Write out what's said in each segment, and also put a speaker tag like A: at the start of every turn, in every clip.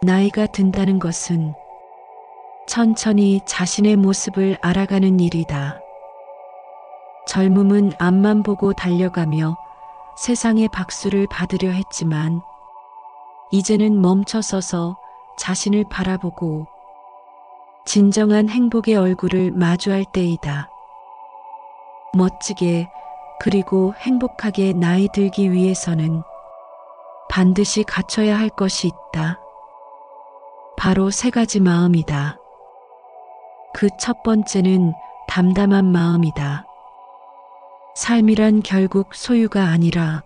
A: 나이가 든다는 것은 천천히 자신의 모습을 알아가는 일이다. 젊음은 앞만 보고 달려가며 세상의 박수를 받으려 했지만 이제는 멈춰서서 자신을 바라보고 진정한 행복의 얼굴을 마주할 때이다. 멋지게 그리고 행복하게 나이 들기 위해서는 반드시 갖춰야 할 것이 있다. 바로 세 가지 마음이다. 그 첫 번째는 담담한 마음이다. 삶이란 결국 소유가 아니라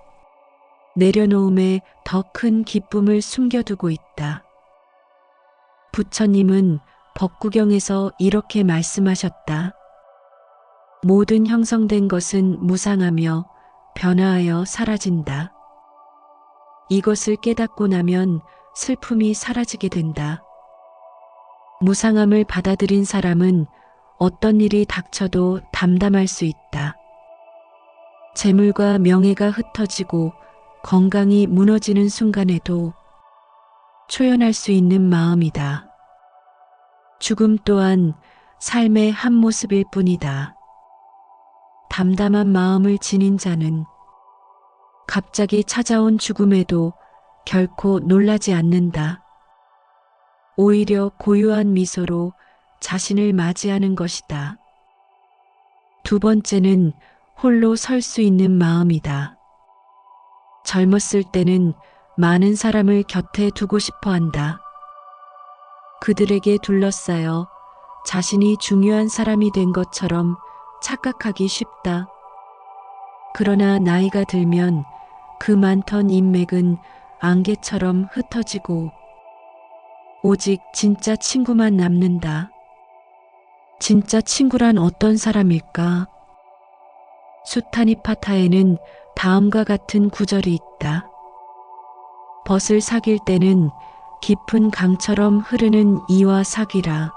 A: 내려놓음에 더 큰 기쁨을 숨겨두고 있다. 부처님은 법구경에서 이렇게 말씀하셨다. 모든 형성된 것은 무상하며 변화하여 사라진다. 이것을 깨닫고 나면 슬픔이 사라지게 된다. 무상함을 받아들인 사람은 어떤 일이 닥쳐도 담담할 수 있다. 재물과 명예가 흩어지고 건강이 무너지는 순간에도 초연할 수 있는 마음이다. 죽음 또한 삶의 한 모습일 뿐이다. 담담한 마음을 지닌 자는 갑자기 찾아온 죽음에도 결코 놀라지 않는다. 오히려 고요한 미소로 자신을 맞이하는 것이다. 두 번째는 홀로 설 수 있는 마음이다. 젊었을 때는 많은 사람을 곁에 두고 싶어 한다. 그들에게 둘러싸여 자신이 중요한 사람이 된 것처럼 착각하기 쉽다. 그러나 나이가 들면 그 많던 인맥은 안개처럼 흩어지고 오직 진짜 친구만 남는다. 진짜 친구란 어떤 사람일까? 수타니파타에는 다음과 같은 구절이 있다. 벗을 사귈 때는 깊은 강처럼 흐르는 이와 사귀라.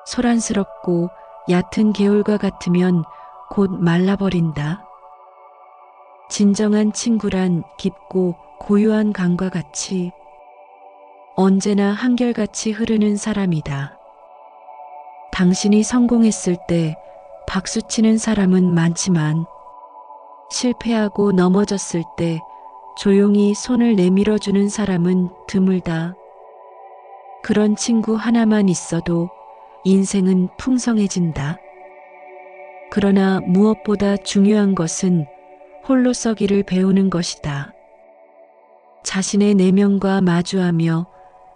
A: 소란스럽고 얕은 개울과 같으면 곧 말라버린다. 진정한 친구란 깊고 고요한 강과 같이 언제나 한결같이 흐르는 사람이다. 당신이 성공했을 때 박수치는 사람은 많지만 실패하고 넘어졌을 때 조용히 손을 내밀어주는 사람은 드물다. 그런 친구 하나만 있어도 인생은 풍성해진다. 그러나 무엇보다 중요한 것은 홀로 서기를 배우는 것이다. 자신의 내면과 마주하며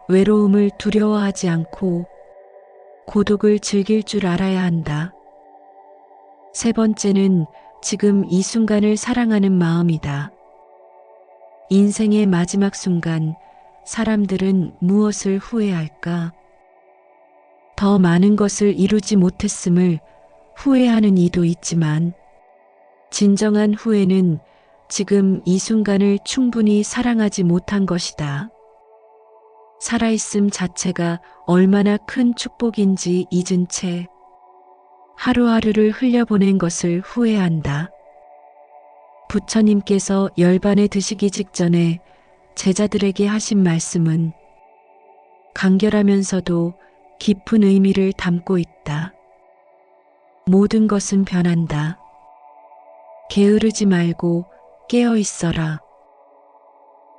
A: 외로움을 두려워하지 않고 고독을 즐길 줄 알아야 한다. 세 번째는 지금 이 순간을 사랑하는 마음이다. 인생의 마지막 순간, 사람들은 무엇을 후회할까? 더 많은 것을 이루지 못했음을 후회하는 이도 있지만, 진정한 후회는 지금 이 순간을 충분히 사랑하지 못한 것이다. 살아있음 자체가 얼마나 큰 축복인지 잊은 채 하루하루를 흘려보낸 것을 후회한다. 부처님께서 열반에 드시기 직전에 제자들에게 하신 말씀은 간결하면서도 깊은 의미를 담고 있다. 모든 것은 변한다. 게으르지 말고 깨어 있어라.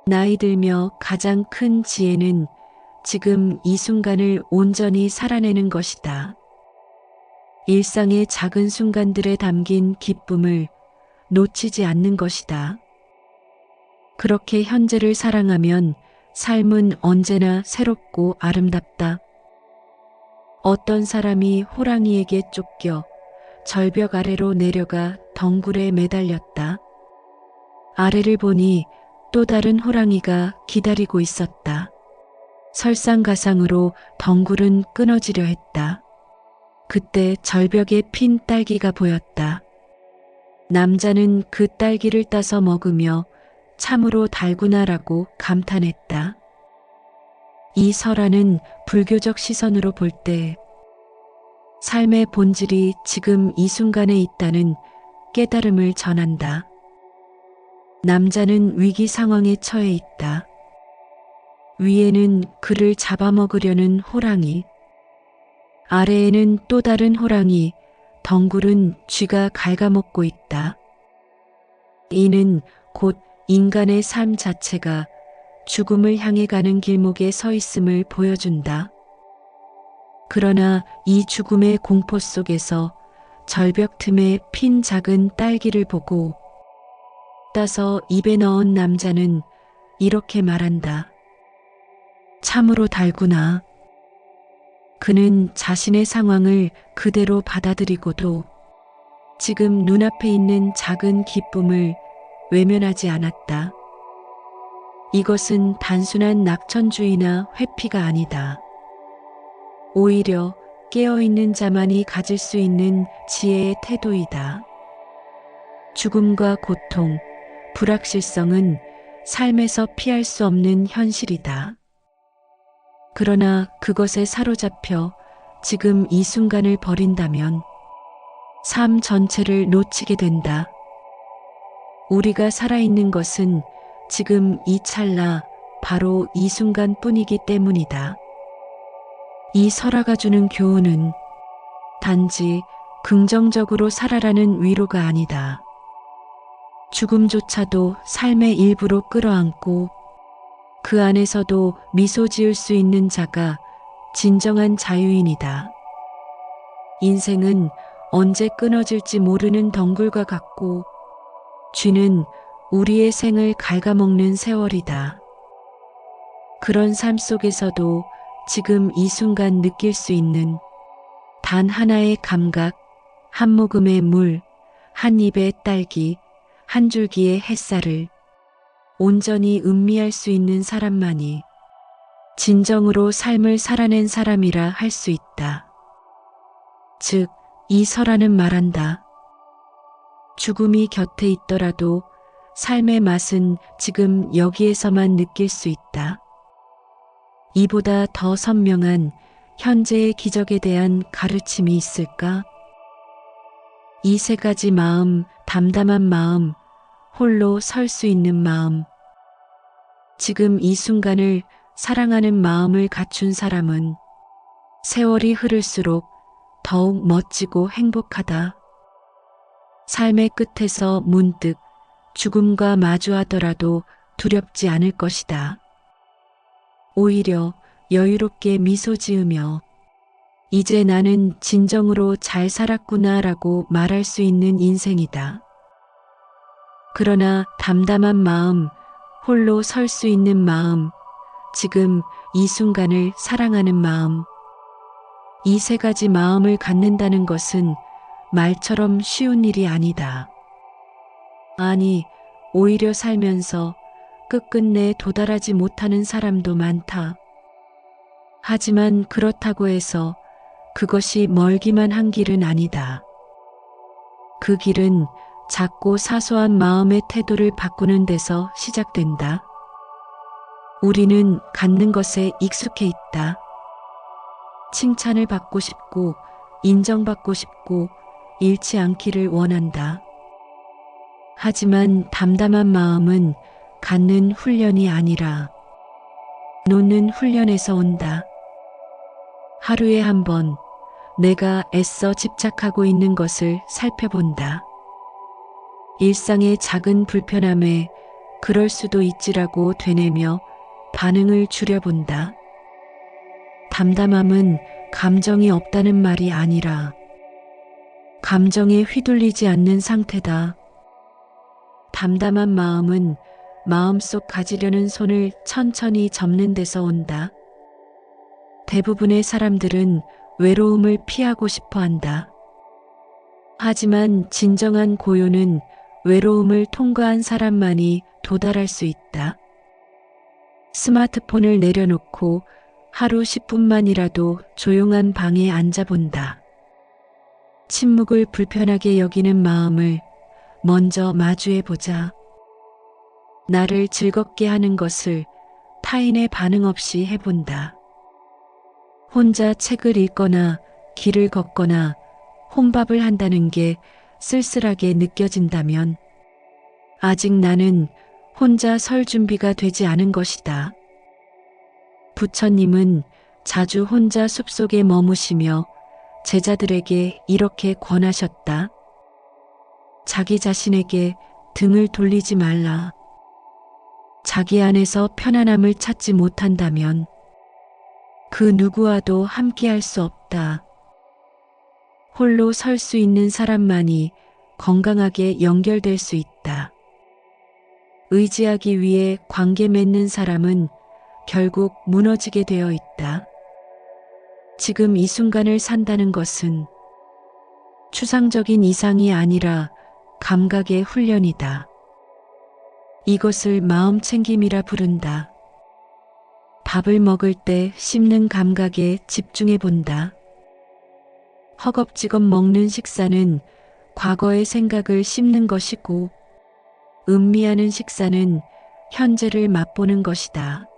A: 나이 들며 가장 큰 지혜는 지금 이 순간을 온전히 살아내는 것이다. 일상의 작은 순간들에 담긴 기쁨을 놓치지 않는 것이다. 그렇게 현재를 사랑하면 삶은 언제나 새롭고 아름답다. 어떤 사람이 호랑이에게 쫓겨 절벽 아래로 내려가 덩굴에 매달렸다. 아래를 보니 또 다른 호랑이가 기다리고 있었다. 설상가상으로 덩굴은 끊어지려 했다. 그때 절벽에 핀 딸기가 보였다. 남자는 그 딸기를 따서 먹으며 참으로 달구나라고 감탄했다. 이 설화는 불교적 시선으로 볼 때 삶의 본질이 지금 이 순간에 있다는 깨달음을 전한다. 남자는 위기 상황에 처해 있다. 위에는 그를 잡아먹으려는 호랑이, 아래에는 또 다른 호랑이, 덩굴은 쥐가 갉아먹고 있다. 이는 곧 인간의 삶 자체가 죽음을 향해 가는 길목에 서 있음을 보여준다. 그러나 이 죽음의 공포 속에서 절벽 틈에 핀 작은 딸기를 보고 따서 입에 넣은 남자는 이렇게 말한다. 참으로 달구나. 그는 자신의 상황을 그대로 받아들이고도 지금 눈앞에 있는 작은 기쁨을 외면하지 않았다. 이것은 단순한 낙천주의나 회피가 아니다. 오히려 깨어있는 자만이 가질 수 있는 지혜의 태도이다. 죽음과 고통, 불확실성은 삶에서 피할 수 없는 현실이다. 그러나 그것에 사로잡혀 지금 이 순간을 버린다면 삶 전체를 놓치게 된다. 우리가 살아있는 것은 지금 이 찰나, 바로 이 순간뿐이기 때문이다. 이 설화가 주는 교훈은 단지 긍정적으로 살아라는 위로가 아니다. 죽음조차도 삶의 일부로 끌어안고 그 안에서도 미소 지을 수 있는 자가 진정한 자유인이다. 인생은 언제 끊어질지 모르는 덩굴과 같고 쥐는 우리의 생을 갉아먹는 세월이다. 그런 삶 속에서도 지금 이 순간 느낄 수 있는 단 하나의 감각, 한 모금의 물, 한 입의 딸기, 한 줄기의 햇살을 온전히 음미할 수 있는 사람만이 진정으로 삶을 살아낸 사람이라 할 수 있다. 즉, 이 설화는 말한다. 죽음이 곁에 있더라도 삶의 맛은 지금 여기에서만 느낄 수 있다. 이보다 더 선명한 현재의 기적에 대한 가르침이 있을까? 이 세 가지 마음, 담담한 마음, 홀로 설 수 있는 마음. 지금 이 순간을 사랑하는 마음을 갖춘 사람은 세월이 흐를수록 더욱 멋지고 행복하다. 삶의 끝에서 문득 죽음과 마주하더라도 두렵지 않을 것이다. 오히려 여유롭게 미소 지으며 이제 나는 진정으로 잘 살았구나라고 말할 수 있는 인생이다. 그러나 담담한 마음, 홀로 설 수 있는 마음, 지금 이 순간을 사랑하는 마음, 이 세 가지 마음을 갖는다는 것은 말처럼 쉬운 일이 아니다. 아니, 오히려 살면서 끝끝내 도달하지 못하는 사람도 많다. 하지만 그렇다고 해서 그것이 멀기만 한 길은 아니다. 그 길은 작고 사소한 마음의 태도를 바꾸는 데서 시작된다. 우리는 갖는 것에 익숙해 있다. 칭찬을 받고 싶고 인정받고 싶고 잃지 않기를 원한다. 하지만 담담한 마음은 갖는 훈련이 아니라 놓는 훈련에서 온다. 하루에 한 번 내가 애써 집착하고 있는 것을 살펴본다. 일상의 작은 불편함에 그럴 수도 있지라고 되뇌며 반응을 줄여본다. 담담함은 감정이 없다는 말이 아니라 감정에 휘둘리지 않는 상태다. 담담한 마음은 마음속 가지려는 손을 천천히 접는 데서 온다. 대부분의 사람들은 외로움을 피하고 싶어 한다. 하지만 진정한 고요는 외로움을 통과한 사람만이 도달할 수 있다. 스마트폰을 내려놓고 하루 10분만이라도 조용한 방에 앉아본다. 침묵을 불편하게 여기는 마음을 먼저 마주해보자. 나를 즐겁게 하는 것을 타인의 반응 없이 해본다. 혼자 책을 읽거나 길을 걷거나 혼밥을 한다는 게 쓸쓸하게 느껴진다면 아직 나는 혼자 설 준비가 되지 않은 것이다. 부처님은 자주 혼자 숲속에 머무시며 제자들에게 이렇게 권하셨다. 자기 자신에게 등을 돌리지 말라. 자기 안에서 편안함을 찾지 못한다면 그 누구와도 함께할 수 없다. 홀로 설 수 있는 사람만이 건강하게 연결될 수 있다. 의지하기 위해 관계 맺는 사람은 결국 무너지게 되어 있다. 지금 이 순간을 산다는 것은 추상적인 이상이 아니라 감각의 훈련이다. 이것을 마음 챙김이라 부른다. 밥을 먹을 때 씹는 감각에 집중해 본다. 허겁지겁 먹는 식사는 과거의 생각을 씹는 것이고, 음미하는 식사는 현재를 맛보는 것이다.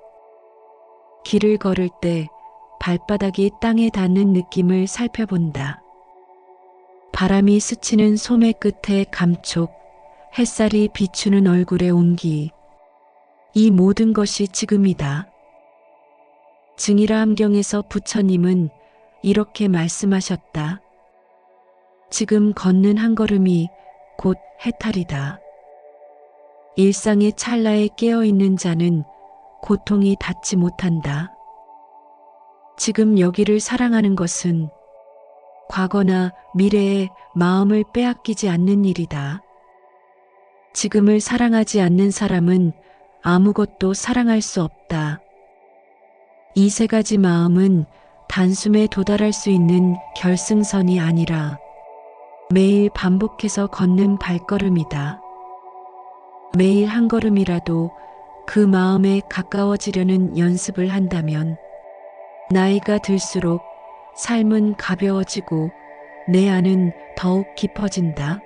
A: 길을 걸을 때 발바닥이 땅에 닿는 느낌을 살펴본다. 바람이 스치는 소매 끝의 감촉, 햇살이 비추는 얼굴의 온기, 이 모든 것이 지금이다. 증이라 함경에서 부처님은 이렇게 말씀하셨다. 지금 걷는 한 걸음이 곧 해탈이다. 일상의 찰나에 깨어있는 자는 고통이 닿지 못한다. 지금 여기를 사랑하는 것은 과거나 미래에 마음을 빼앗기지 않는 일이다. 지금을 사랑하지 않는 사람은 아무것도 사랑할 수 없다. 이 세 가지 마음은 단숨에 도달할 수 있는 결승선이 아니라 매일 반복해서 걷는 발걸음이다. 매일 한 걸음이라도 그 마음에 가까워지려는 연습을 한다면 나이가 들수록 삶은 가벼워지고 내 안은 더욱 깊어진다.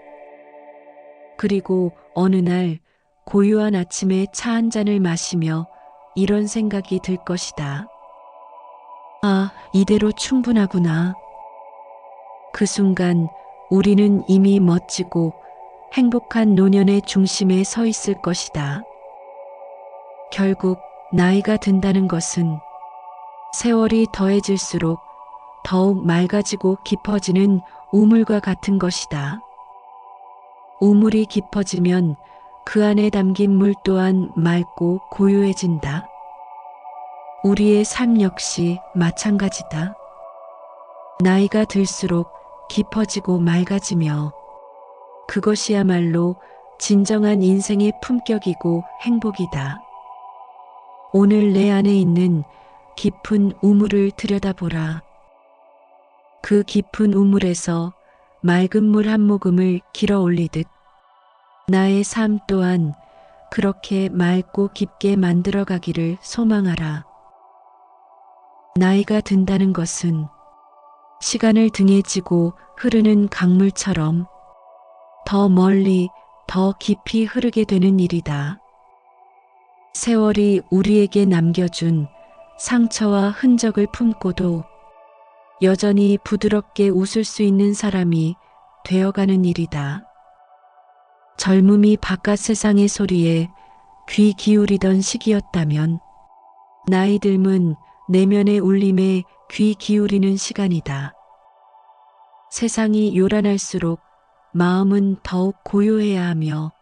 A: 그리고 어느 날 고요한 아침에 차 한 잔을 마시며 이런 생각이 들 것이다. 아, 이대로 충분하구나. 그 순간 우리는 이미 멋지고 행복한 노년의 중심에 서 있을 것이다. 결국 나이가 든다는 것은 세월이 더해질수록 더욱 맑아지고 깊어지는 우물과 같은 것이다. 우물이 깊어지면 그 안에 담긴 물 또한 맑고 고요해진다. 우리의 삶 역시 마찬가지다. 나이가 들수록 깊어지고 맑아지며 그것이야말로 진정한 인생의 품격이고 행복이다. 오늘 내 안에 있는 깊은 우물을 들여다보라. 그 깊은 우물에서 맑은 물 한 모금을 길어 올리듯 나의 삶 또한 그렇게 맑고 깊게 만들어가기를 소망하라. 나이가 든다는 것은 시간을 등에 지고 흐르는 강물처럼 더 멀리 더 깊이 흐르게 되는 일이다. 세월이 우리에게 남겨준 상처와 흔적을 품고도 여전히 부드럽게 웃을 수 있는 사람이 되어가는 일이다. 젊음이 바깥 세상의 소리에 귀 기울이던 시기였다면 나이 듦은 내면의 울림에 귀 기울이는 시간이다. 세상이 요란할수록 마음은 더욱 고요해야 하며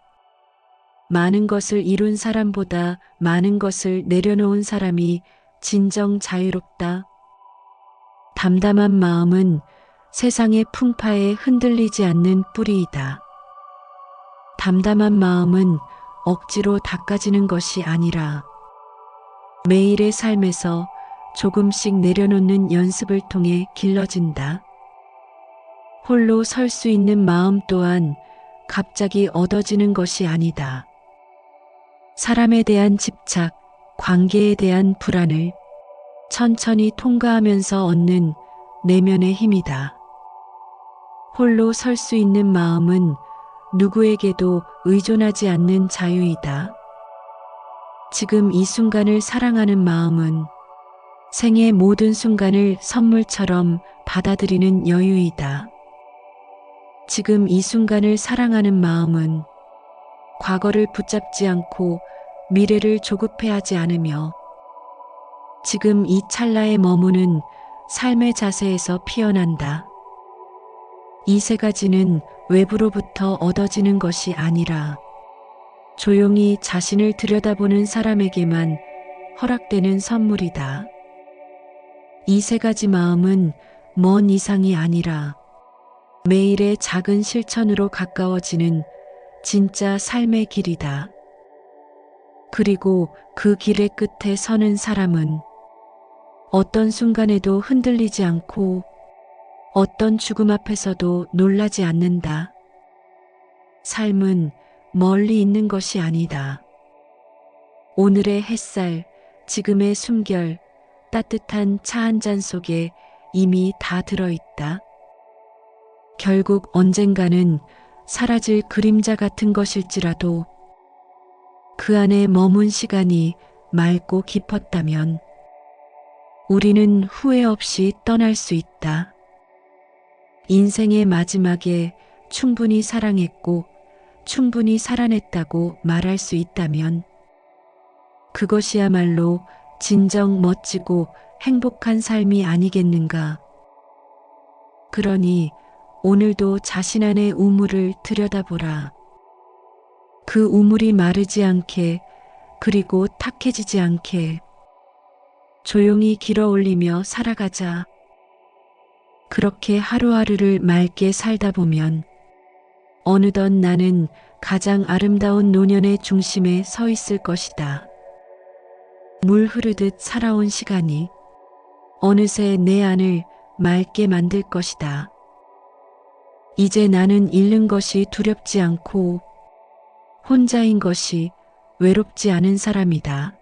A: 많은 것을 이룬 사람보다 많은 것을 내려놓은 사람이 진정 자유롭다. 담담한 마음은 세상의 풍파에 흔들리지 않는 뿌리이다. 담담한 마음은 억지로 닦아지는 것이 아니라 매일의 삶에서 조금씩 내려놓는 연습을 통해 길러진다. 홀로 설 수 있는 마음 또한 갑자기 얻어지는 것이 아니다. 사람에 대한 집착, 관계에 대한 불안을 천천히 통과하면서 얻는 내면의 힘이다. 홀로 설 수 있는 마음은 누구에게도 의존하지 않는 자유이다. 지금 이 순간을 사랑하는 마음은 생의 모든 순간을 선물처럼 받아들이는 여유이다. 지금 이 순간을 사랑하는 마음은 과거를 붙잡지 않고 미래를 조급해하지 않으며 지금 이 찰나에 머무는 삶의 자세에서 피어난다. 이 세 가지는 외부로부터 얻어지는 것이 아니라 조용히 자신을 들여다보는 사람에게만 허락되는 선물이다. 이 세 가지 마음은 먼 이상이 아니라 매일의 작은 실천으로 가까워지는 진짜 삶의 길이다. 그리고 그 길의 끝에 서는 사람은 어떤 순간에도 흔들리지 않고 어떤 죽음 앞에서도 놀라지 않는다. 삶은 멀리 있는 것이 아니다. 오늘의 햇살, 지금의 숨결, 따뜻한 차 한 잔 속에 이미 다 들어있다. 결국 언젠가는 사라질 그림자 같은 것일지라도 그 안에 머문 시간이 맑고 깊었다면 우리는 후회 없이 떠날 수 있다. 인생의 마지막에 충분히 사랑했고 충분히 살아냈다고 말할 수 있다면 그것이야말로 진정 멋지고 행복한 삶이 아니겠는가. 그러니 오늘도 자신 안의 우물을 들여다보라. 그 우물이 마르지 않게 그리고 탁해지지 않게 조용히 길어 올리며 살아가자. 그렇게 하루하루를 맑게 살다 보면 어느덧 나는 가장 아름다운 노년의 중심에 서 있을 것이다. 물 흐르듯 살아온 시간이 어느새 내 안을 맑게 만들 것이다. 이제 나는 잃는 것이 두렵지 않고 혼자인 것이 외롭지 않은 사람이다.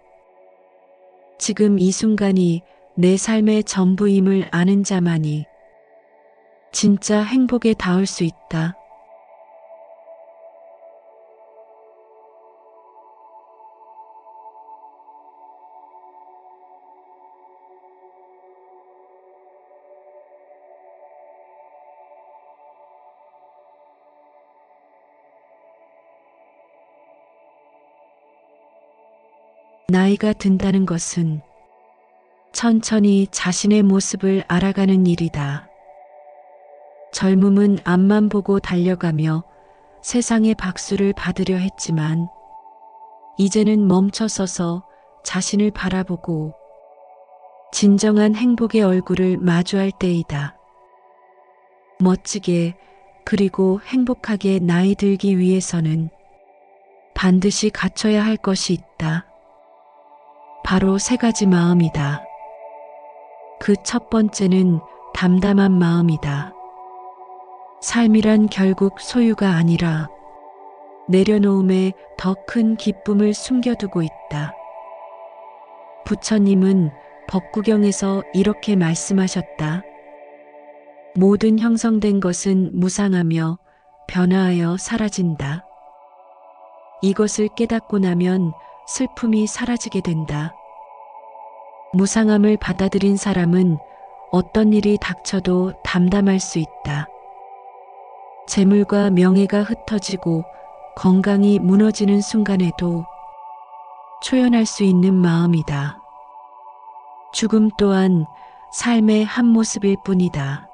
A: 지금 이 순간이 내 삶의 전부임을 아는 자만이 진짜 행복에 닿을 수 있다. 나이가 든다는 것은 천천히 자신의 모습을 알아가는 일이다. 젊음은 앞만 보고 달려가며 세상의 박수를 받으려 했지만 이제는 멈춰서서 자신을 바라보고 진정한 행복의 얼굴을 마주할 때이다. 멋지게 그리고 행복하게 나이 들기 위해서는 반드시 갖춰야 할 것이 있다. 바로 세 가지 마음이다. 그 첫 번째는 담담한 마음이다. 삶이란 결국 소유가 아니라 내려놓음에 더 큰 기쁨을 숨겨두고 있다. 부처님은 법구경에서 이렇게 말씀하셨다. 모든 형성된 것은 무상하며 변화하여 사라진다. 이것을 깨닫고 나면 슬픔이 사라지게 된다. 무상함을 받아들인 사람은 어떤 일이 닥쳐도 담담할 수 있다. 재물과 명예가 흩어지고 건강이 무너지는 순간에도 초연할 수 있는 마음이다. 죽음 또한 삶의 한 모습일 뿐이다.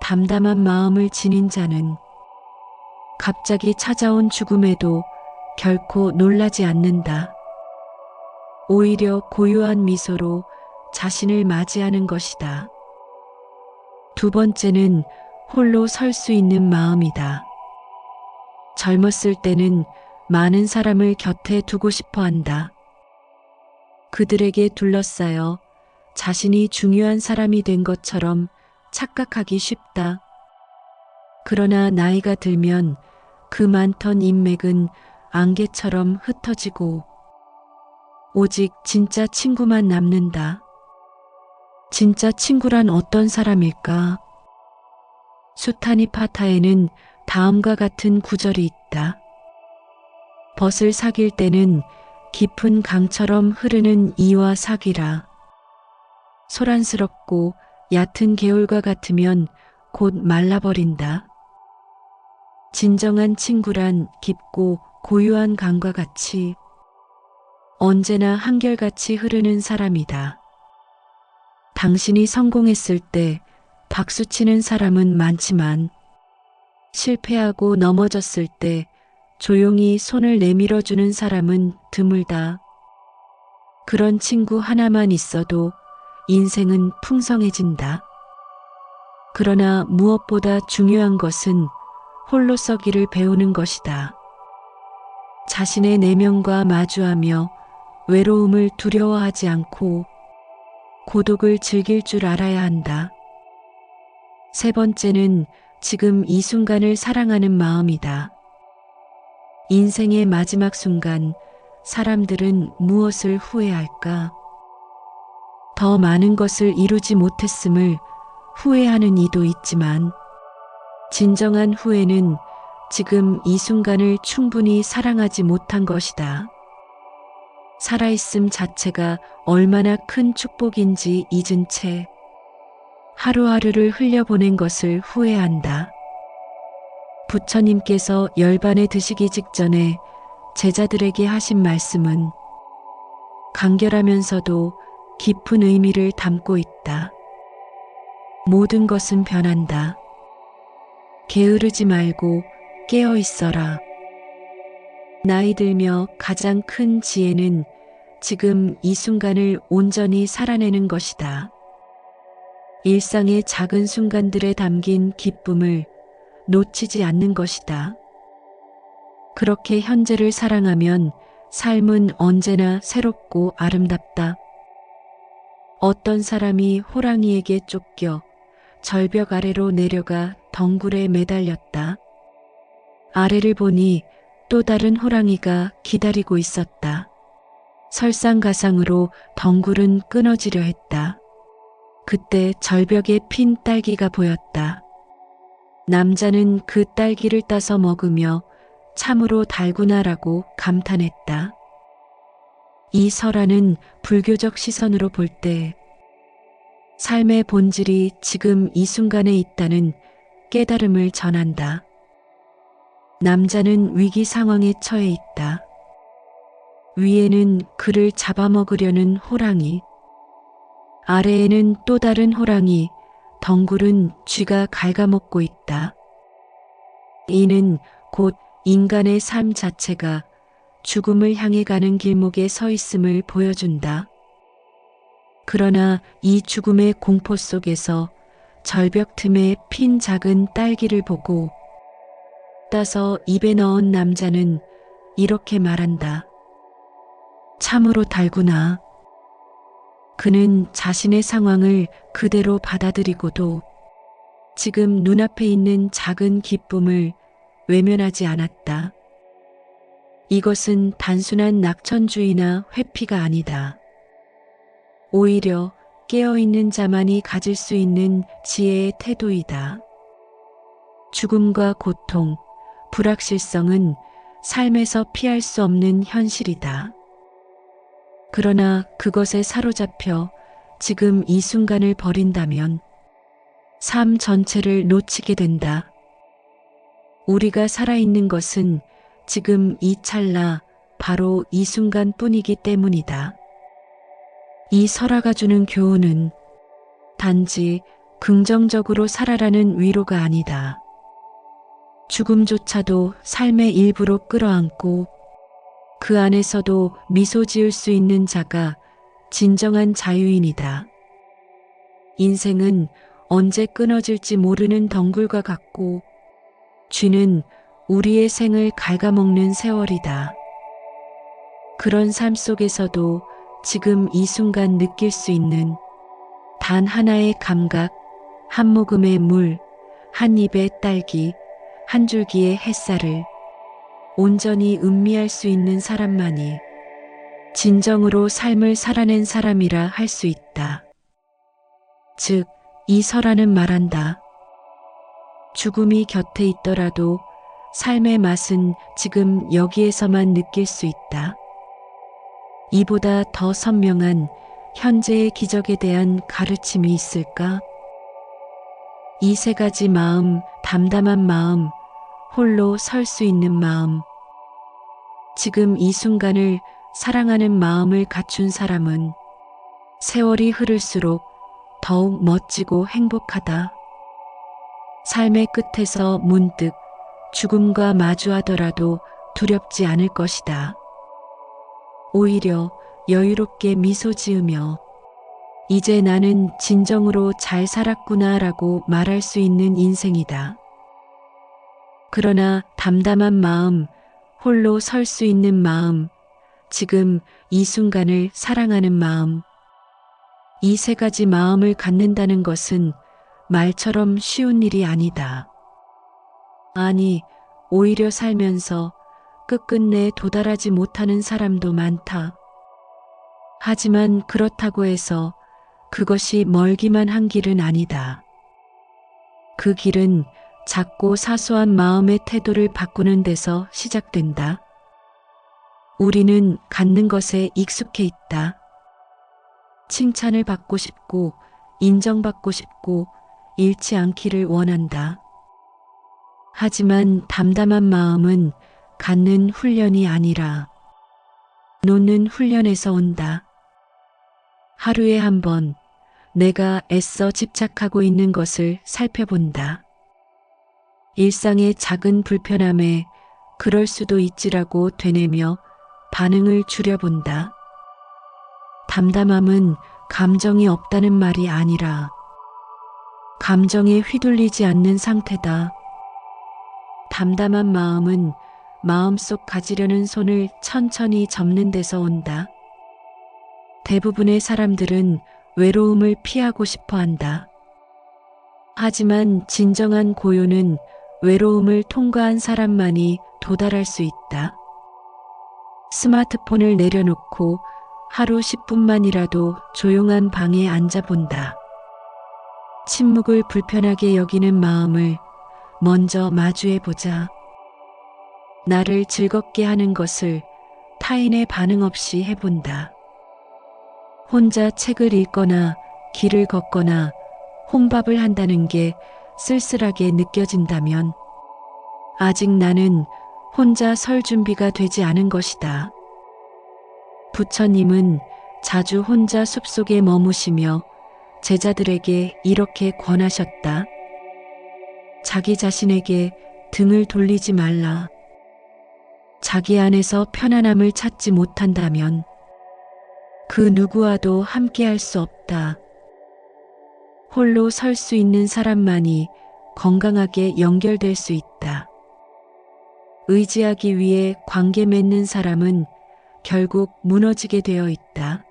A: 담담한 마음을 지닌 자는 갑자기 찾아온 죽음에도 결코 놀라지 않는다. 오히려 고요한 미소로 자신을 맞이하는 것이다. 두 번째는 홀로 설 수 있는 마음이다. 젊었을 때는 많은 사람을 곁에 두고 싶어 한다. 그들에게 둘러싸여 자신이 중요한 사람이 된 것처럼 착각하기 쉽다. 그러나 나이가 들면 그 많던 인맥은 안개처럼 흩어지고 오직 진짜 친구만 남는다. 진짜 친구란 어떤 사람일까? 수타니 파타에는 다음과 같은 구절이 있다. 벗을 사귈 때는 깊은 강처럼 흐르는 이와 사귀라. 소란스럽고 얕은 개울과 같으면 곧 말라버린다. 진정한 친구란 깊고 고요한 강과 같이 언제나 한결같이 흐르는 사람이다. 당신이 성공했을 때 박수치는 사람은 많지만 실패하고 넘어졌을 때 조용히 손을 내밀어주는 사람은 드물다. 그런 친구 하나만 있어도 인생은 풍성해진다. 그러나 무엇보다 중요한 것은 홀로 서기를 배우는 것이다. 자신의 내면과 마주하며 외로움을 두려워하지 않고 고독을 즐길 줄 알아야 한다. 세 번째는 지금 이 순간을 사랑하는 마음이다. 인생의 마지막 순간, 사람들은 무엇을 후회할까? 더 많은 것을 이루지 못했음을 후회하는 이도 있지만, 진정한 후회는 지금 이 순간을 충분히 사랑하지 못한 것이다. 살아있음 자체가 얼마나 큰 축복인지 잊은 채 하루하루를 흘려보낸 것을 후회한다. 부처님께서 열반에 드시기 직전에 제자들에게 하신 말씀은 간결하면서도 깊은 의미를 담고 있다. 모든 것은 변한다. 게으르지 말고 깨어 있어라. 나이 들며 가장 큰 지혜는 지금 이 순간을 온전히 살아내는 것이다. 일상의 작은 순간들에 담긴 기쁨을 놓치지 않는 것이다. 그렇게 현재를 사랑하면 삶은 언제나 새롭고 아름답다. 어떤 사람이 호랑이에게 쫓겨 절벽 아래로 내려가 덩굴에 매달렸다. 아래를 보니 또 다른 호랑이가 기다리고 있었다. 설상가상으로 덩굴은 끊어지려 했다. 그때 절벽에 핀 딸기가 보였다. 남자는 그 딸기를 따서 먹으며 참으로 달구나라고 감탄했다. 이 설화는 불교적 시선으로 볼 때 삶의 본질이 지금 이 순간에 있다는 깨달음을 전한다. 남자는 위기 상황에 처해 있다. 위에는 그를 잡아먹으려는 호랑이, 아래에는 또 다른 호랑이, 덩굴은 쥐가 갉아먹고 있다. 이는 곧 인간의 삶 자체가 죽음을 향해 가는 길목에 서 있음을 보여준다. 그러나 이 죽음의 공포 속에서 절벽 틈에 핀 작은 딸기를 보고 따서 입에 넣은 남자는 이렇게 말한다. 참으로 달구나. 그는 자신의 상황을 그대로 받아들이고도 지금 눈앞에 있는 작은 기쁨을 외면하지 않았다. 이것은 단순한 낙천주의나 회피가 아니다. 오히려 깨어있는 자만이 가질 수 있는 지혜의 태도이다. 죽음과 고통, 불확실성은 삶에서 피할 수 없는 현실이다. 그러나 그것에 사로잡혀 지금 이 순간을 버린다면 삶 전체를 놓치게 된다. 우리가 살아있는 것은 지금 이 찰나 바로 이 순간뿐이기 때문이다. 이 설화가 주는 교훈은 단지 긍정적으로 살아라는 위로가 아니다. 죽음조차도 삶의 일부로 끌어안고 그 안에서도 미소 지을 수 있는 자가 진정한 자유인이다. 인생은 언제 끊어질지 모르는 덩굴과 같고 쥐는 우리의 생을 갉아먹는 세월이다. 그런 삶 속에서도 지금 이 순간 느낄 수 있는 단 하나의 감각, 한 모금의 물, 한 입의 딸기, 한 줄기의 햇살을 온전히 음미할 수 있는 사람만이 진정으로 삶을 살아낸 사람이라 할 수 있다. 즉, 이 설화는 말한다. 죽음이 곁에 있더라도 삶의 맛은 지금 여기에서만 느낄 수 있다. 이보다 더 선명한 현재의 기적에 대한 가르침이 있을까? 이 세 가지 마음, 담담한 마음, 홀로 설 수 있는 마음. 지금 이 순간을 사랑하는 마음을 갖춘 사람은 세월이 흐를수록 더욱 멋지고 행복하다. 삶의 끝에서 문득 죽음과 마주하더라도 두렵지 않을 것이다. 오히려 여유롭게 미소 지으며 이제 나는 진정으로 잘 살았구나라고 말할 수 있는 인생이다. 그러나 담담한 마음, 홀로 설 수 있는 마음, 지금 이 순간을 사랑하는 마음, 이 세 가지 마음을 갖는다는 것은 말처럼 쉬운 일이 아니다. 아니, 오히려 살면서 끝끝내 도달하지 못하는 사람도 많다. 하지만 그렇다고 해서 그것이 멀기만 한 길은 아니다. 그 길은 작고 사소한 마음의 태도를 바꾸는 데서 시작된다. 우리는 갖는 것에 익숙해 있다. 칭찬을 받고 싶고 인정받고 싶고 잃지 않기를 원한다. 하지만 담담한 마음은 갖는 훈련이 아니라 놓는 훈련에서 온다. 하루에 한 번 내가 애써 집착하고 있는 것을 살펴본다. 일상의 작은 불편함에 그럴 수도 있지라고 되뇌며 반응을 줄여본다. 담담함은 감정이 없다는 말이 아니라 감정에 휘둘리지 않는 상태다. 담담한 마음은 마음속 가지려는 손을 천천히 접는 데서 온다. 대부분의 사람들은 외로움을 피하고 싶어 한다. 하지만 진정한 고요는 외로움을 통과한 사람만이 도달할 수 있다. 스마트폰을 내려놓고 하루 10분만이라도 조용한 방에 앉아본다. 침묵을 불편하게 여기는 마음을 먼저 마주해보자. 나를 즐겁게 하는 것을 타인의 반응 없이 해본다. 혼자 책을 읽거나 길을 걷거나 혼밥을 한다는 게 쓸쓸하게 느껴진다면 아직 나는 혼자 설 준비가 되지 않은 것이다. 부처님은 자주 혼자 숲속에 머무시며 제자들에게 이렇게 권하셨다. 자기 자신에게 등을 돌리지 말라. 자기 안에서 편안함을 찾지 못한다면 그 누구와도 함께할 수 없다. 홀로 설 수 있는 사람만이 건강하게 연결될 수 있다. 의지하기 위해 관계 맺는 사람은 결국 무너지게 되어 있다.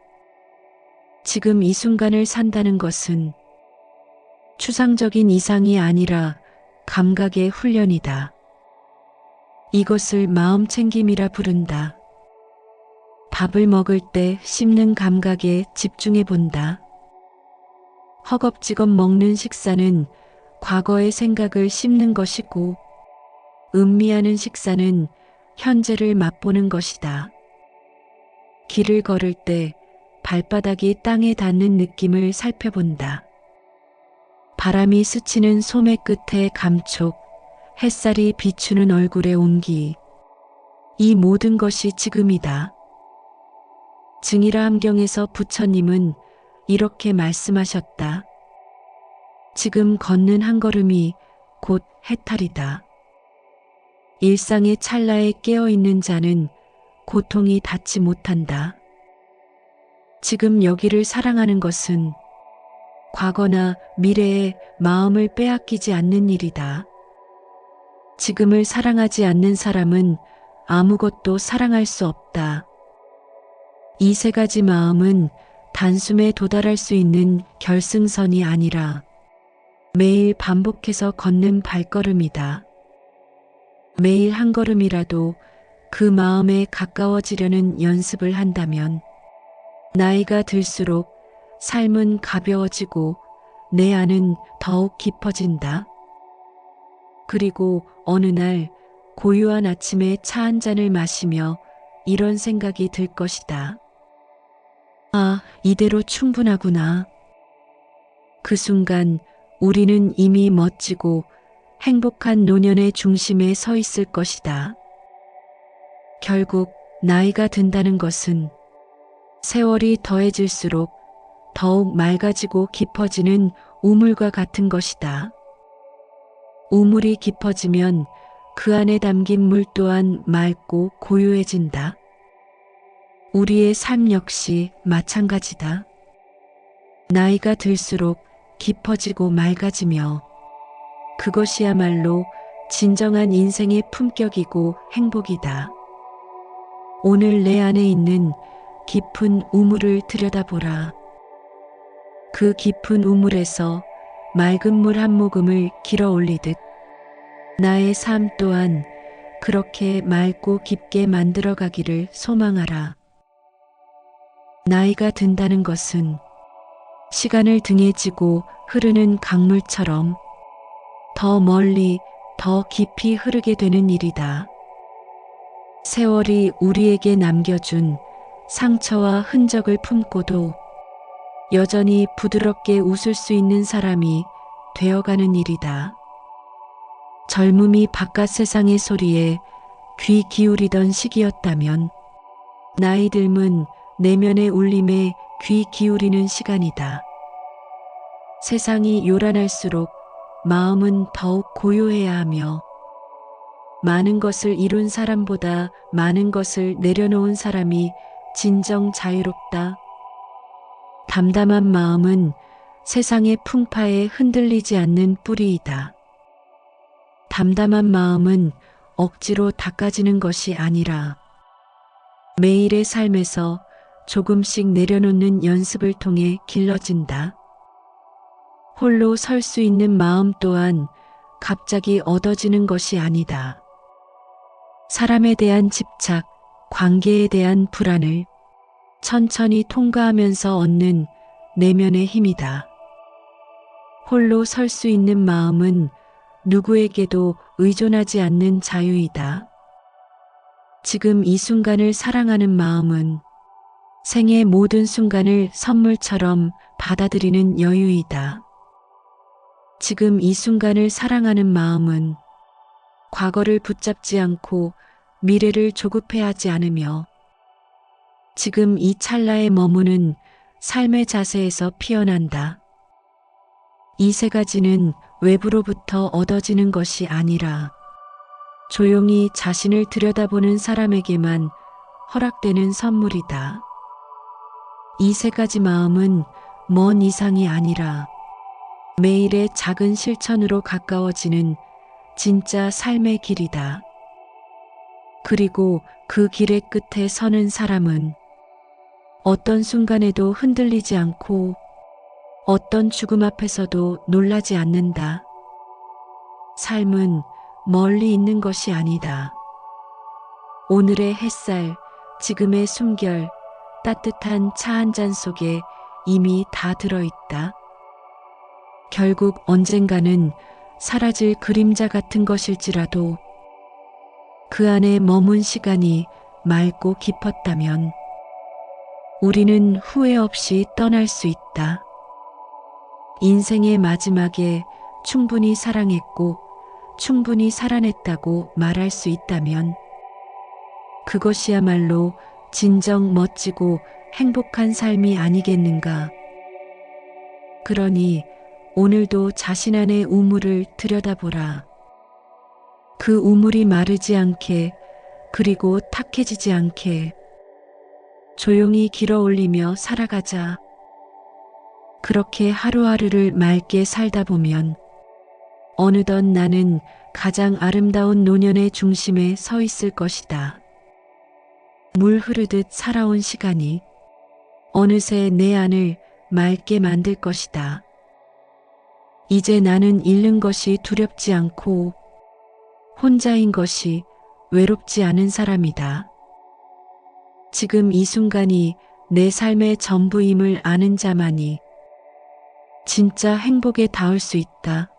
A: 지금 이 순간을 산다는 것은 추상적인 이상이 아니라 감각의 훈련이다. 이것을 마음 챙김이라 부른다. 밥을 먹을 때 씹는 감각에 집중해 본다. 허겁지겁 먹는 식사는 과거의 생각을 씹는 것이고 음미하는 식사는 현재를 맛보는 것이다. 길을 걸을 때 발바닥이 땅에 닿는 느낌을 살펴본다. 바람이 스치는 소매 끝의 감촉, 햇살이 비추는 얼굴의 온기. 이 모든 것이 지금이다. 증이라 함경에서 부처님은 이렇게 말씀하셨다. 지금 걷는 한 걸음이 곧 해탈이다. 일상의 찰나에 깨어있는 자는 고통이 닿지 못한다. 지금 여기를 사랑하는 것은 과거나 미래에 마음을 빼앗기지 않는 일이다. 지금을 사랑하지 않는 사람은 아무것도 사랑할 수 없다. 이 세 가지 마음은 단숨에 도달할 수 있는 결승선이 아니라 매일 반복해서 걷는 발걸음이다. 매일 한 걸음이라도 그 마음에 가까워지려는 연습을 한다면 나이가 들수록 삶은 가벼워지고 내 안은 더욱 깊어진다. 그리고 어느 날 고요한 아침에 차 한 잔을 마시며 이런 생각이 들 것이다. 아, 이대로 충분하구나. 그 순간 우리는 이미 멋지고 행복한 노년의 중심에 서 있을 것이다. 결국 나이가 든다는 것은 세월이 더해질수록 더욱 맑아지고 깊어지는 우물과 같은 것이다. 우물이 깊어지면 그 안에 담긴 물 또한 맑고 고요해진다. 우리의 삶 역시 마찬가지다. 나이가 들수록 깊어지고 맑아지며 그것이야말로 진정한 인생의 품격이고 행복이다. 오늘 내 안에 있는 깊은 우물을 들여다보라. 그 깊은 우물에서 맑은 물 한 모금을 길어 올리듯 나의 삶 또한 그렇게 맑고 깊게 만들어가기를 소망하라. 나이가 든다는 것은 시간을 등에 지고 흐르는 강물처럼 더 멀리 더 깊이 흐르게 되는 일이다. 세월이 우리에게 남겨준 상처와 흔적을 품고도 여전히 부드럽게 웃을 수 있는 사람이 되어가는 일이다. 젊음이 바깥 세상의 소리에 귀 기울이던 시기였다면 나이 듦은 내면의 울림에 귀 기울이는 시간이다. 세상이 요란할수록 마음은 더욱 고요해야 하며 많은 것을 이룬 사람보다 많은 것을 내려놓은 사람이 진정 자유롭다. 담담한 마음은 세상의 풍파에 흔들리지 않는 뿌리이다. 담담한 마음은 억지로 닦아지는 것이 아니라 매일의 삶에서 조금씩 내려놓는 연습을 통해 길러진다. 홀로 설 수 있는 마음 또한 갑자기 얻어지는 것이 아니다. 사람에 대한 집착, 관계에 대한 불안을 천천히 통과하면서 얻는 내면의 힘이다. 홀로 설 수 있는 마음은 누구에게도 의존하지 않는 자유이다. 지금 이 순간을 사랑하는 마음은 생의 모든 순간을 선물처럼 받아들이는 여유이다. 지금 이 순간을 사랑하는 마음은 과거를 붙잡지 않고 미래를 조급해하지 않으며 지금 이 찰나에 머무는 삶의 자세에서 피어난다. 이 세 가지는 외부로부터 얻어지는 것이 아니라 조용히 자신을 들여다보는 사람에게만 허락되는 선물이다. 이 세 가지 마음은 먼 이상이 아니라 매일의 작은 실천으로 가까워지는 진짜 삶의 길이다. 그리고 그 길의 끝에 서는 사람은 어떤 순간에도 흔들리지 않고 어떤 죽음 앞에서도 놀라지 않는다. 삶은 멀리 있는 것이 아니다. 오늘의 햇살, 지금의 숨결, 따뜻한 차 한 잔 속에 이미 다 들어있다. 결국 언젠가는 사라질 그림자 같은 것일지라도 그 안에 머문 시간이 맑고 깊었다면 우리는 후회 없이 떠날 수 있다. 인생의 마지막에 충분히 사랑했고 충분히 살아냈다고 말할 수 있다면 그것이야말로 진정 멋지고 행복한 삶이 아니겠는가. 그러니 오늘도 자신 안의 우물을 들여다보라. 그 우물이 마르지 않게 그리고 탁해지지 않게 조용히 길어 올리며 살아가자. 그렇게 하루하루를 맑게 살다 보면 어느덧 나는 가장 아름다운 노년의 중심에 서 있을 것이다. 물 흐르듯 살아온 시간이 어느새 내 안을 맑게 만들 것이다. 이제 나는 잃는 것이 두렵지 않고 혼자인 것이 외롭지 않은 사람이다. 지금 이 순간이 내 삶의 전부임을 아는 자만이 진짜 행복에 닿을 수 있다.